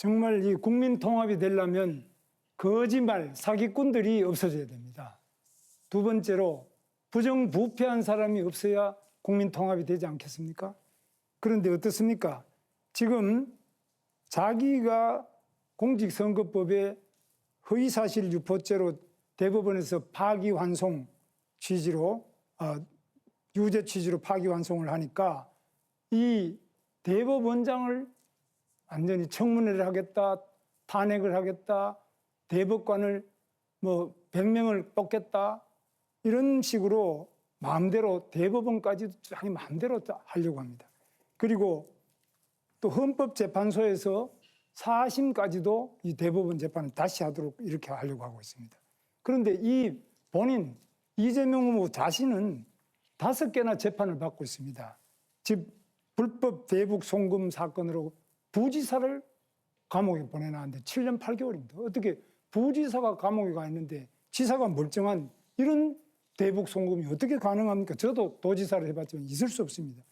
정말 이 국민 통합이 되려면 거짓말, 사기꾼들이 없어져야 됩니다. 두 번째로 부정부패한 사람이 없어야 국민 통합이 되지 않겠습니까? 그런데 어떻습니까? 지금 자기가 공직선거법에 허위사실 유포죄로 대법원에서 파기환송 취지로 유죄 취지로 파기환송을 하니까 이 대법원장을 완전히 청문회를 하겠다, 탄핵을 하겠다, 대법관을 100명을 뽑겠다 이런 식으로 마음대로 대법원까지도 자기 마음대로 하려고 합니다. 그리고 또 헌법재판소에서 4심까지도 이 대법원 재판을 다시 하도록 이렇게 하려고 하고 있습니다. 그런데 이 본인 이재명 후보 자신은 5개나 재판을 받고 있습니다. 즉 불법 대북 송금 사건으로 부지사를 감옥에 보내놨는데 7년 8개월입니다. 어떻게 부지사가 감옥에 가 있는데 지사가 멀쩡한 이런 대북 송금이 어떻게 가능합니까? 저도 도지사를 해봤지만 있을 수 없습니다.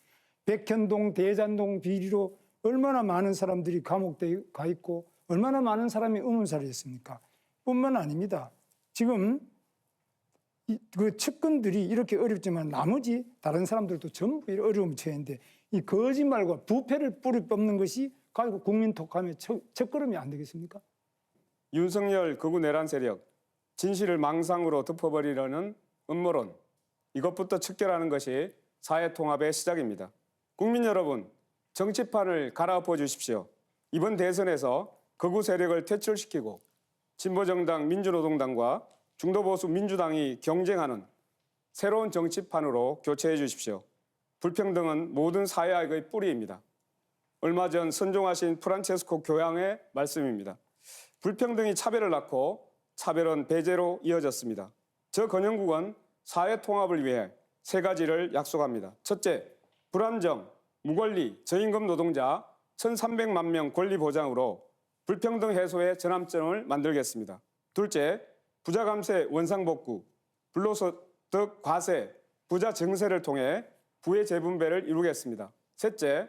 백현동, 대잔동 비리로 얼마나 많은 사람들이 감옥에 가 있고 얼마나 많은 사람이 의문사를 했습니까? 뿐만 아닙니다. 지금 그 측근들이 이렇게 어렵지만 나머지 다른 사람들도 전부 어려움 처해인데 이 거짓말과 부패를 뿌리 뽑는 것이 가지고 국민 통합의 첫걸음이 안 되겠습니까? 윤석열 극우 내란 세력, 진실을 망상으로 덮어버리려는 음모론, 이것부터 척결하는 것이 사회 통합의 시작입니다. 국민 여러분, 정치판을 갈아엎어 주십시오. 이번 대선에서 극우 세력을 퇴출시키고 진보정당 민주노동당과 중도보수 민주당이 경쟁하는 새로운 정치판으로 교체해 주십시오. 불평등은 모든 사회악의 뿌리입니다. 얼마 전 선종하신 프란체스코 교황의 말씀입니다. 불평등이 차별을 낳고 차별은 배제로 이어졌습니다. 저 건영국은 사회 통합을 위해 3가지를 약속합니다. 첫째, 불안정, 무권리, 저임금 노동자 1,300만 명 권리 보장으로 불평등 해소의 전환점을 만들겠습니다. 둘째, 부자 감세 원상복구, 불로소득 과세, 부자 증세를 통해 부의 재분배를 이루겠습니다. 셋째,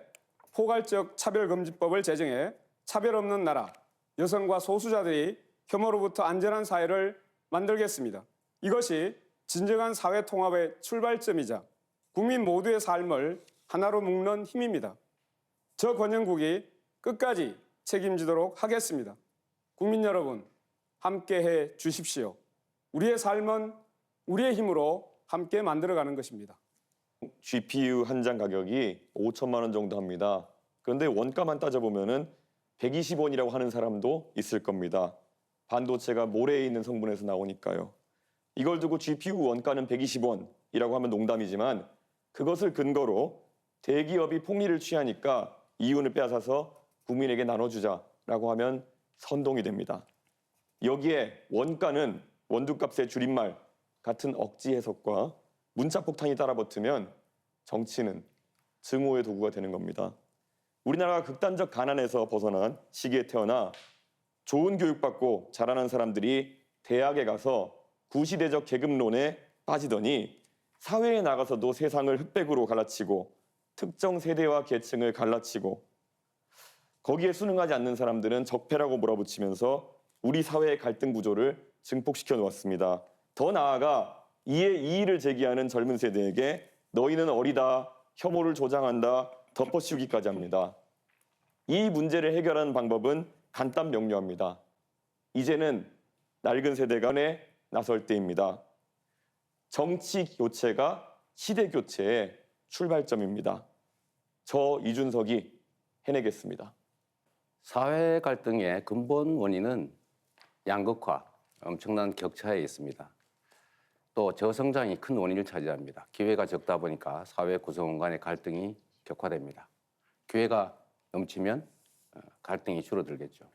포괄적 차별금지법을 제정해 차별 없는 나라, 여성과 소수자들이 혐오로부터 안전한 사회를 만들겠습니다. 이것이 진정한 사회 통합의 출발점이자 국민 모두의 삶을 하나로 묶는 힘입니다. 저 권영국이 끝까지 책임지도록 하겠습니다. 국민 여러분, 함께해 주십시오. 우리의 삶은 우리의 힘으로 함께 만들어가는 것입니다. GPU 한 장 가격이 5천만 원 정도 합니다. 그런데 원가만 따져보면은 120원이라고 하는 사람도 있을 겁니다. 반도체가 모래에 있는 성분에서 나오니까요. 이걸 두고 GPU 원가는 120원이라고 하면 농담이지만 그것을 근거로 대기업이 폭리를 취하니까 이윤을 빼앗아서 국민에게 나눠주자라고 하면 선동이 됩니다. 여기에 원가는 원두값의 줄임말 같은 억지 해석과 문자폭탄이 따라붙으면 정치는 증오의 도구가 되는 겁니다. 우리나라가 극단적 가난에서 벗어난 시기에 태어나 좋은 교육받고 자라난 사람들이 대학에 가서 구시대적 계급론에 빠지더니 사회에 나가서도 세상을 흑백으로 갈라치고 특정 세대와 계층을 갈라치고 거기에 순응하지 않는 사람들은 적폐라고 몰아붙이면서 우리 사회의 갈등 구조를 증폭시켜 놓았습니다. 더 나아가 이에 이의를 제기하는 젊은 세대에게 너희는 어리다, 혐오를 조장한다, 덮어씌우기까지 합니다. 이 문제를 해결하는 방법은 간단 명료합니다. 이제는 낡은 세대 간에 나설 때입니다. 정치 교체가 시대 교체의 출발점입니다. 저 이준석이 해내겠습니다. 사회 갈등의 근본 원인은 양극화, 엄청난 격차에 있습니다. 또 저성장이 큰 원인을 차지합니다. 기회가 적다 보니까 사회 구성원 간의 갈등이 격화됩니다. 기회가 넘치면 갈등이 줄어들겠죠.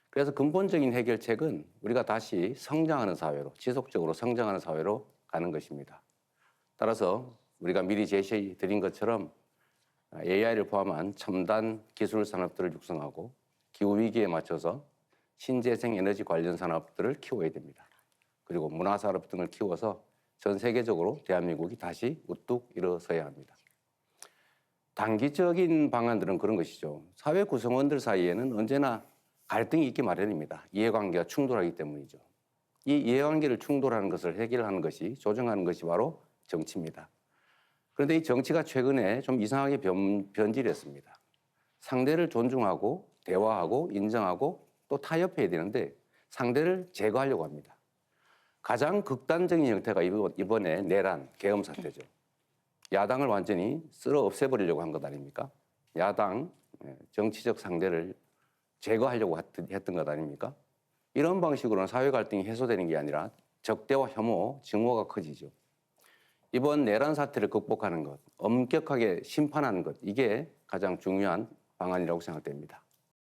그래서 근본적인 해결책은 우리가 다시 성장하는 사회로, 지속적으로 성장하는 사회로 가는 것입니다. 따라서 우리가 미리 제시드린 것처럼 AI를 포함한 첨단 기술 산업들을 육성하고 기후위기에 맞춰서 신재생 에너지 관련 산업들을 키워야 됩니다. 그리고 문화산업 등을 키워서 전 세계적으로 대한민국이 다시 우뚝 일어서야 합니다. 단기적인 방안들은 그런 것이죠. 사회 구성원들 사이에는 언제나 갈등이 있기 마련입니다. 이해관계가 충돌하기 때문이죠. 이 이해관계를 충돌하는 것을 해결하는 것이, 조정하는 것이 바로 정치입니다. 그런데 이 정치가 최근에 좀 이상하게 변질했습니다. 상대를 존중하고 대화하고 인정하고 또 타협해야 되는데 상대를 제거하려고 합니다. 가장 극단적인 형태가 이번에 내란, 계엄 사태죠. 야당을 완전히 쓸어 없애버리려고 한 것 아닙니까? 야당, 정치적 상대를 제거하려고 했던 것 아닙니까? 이런 방식으로는 사회 갈등이 해소되는 게 아니라 적대와 혐오, 증오가 커지죠. 이번 내란 사태를 극복하는 것, 엄격하게 심판하는 것, 이게 가장 중요한 방안이라고 생각됩니다.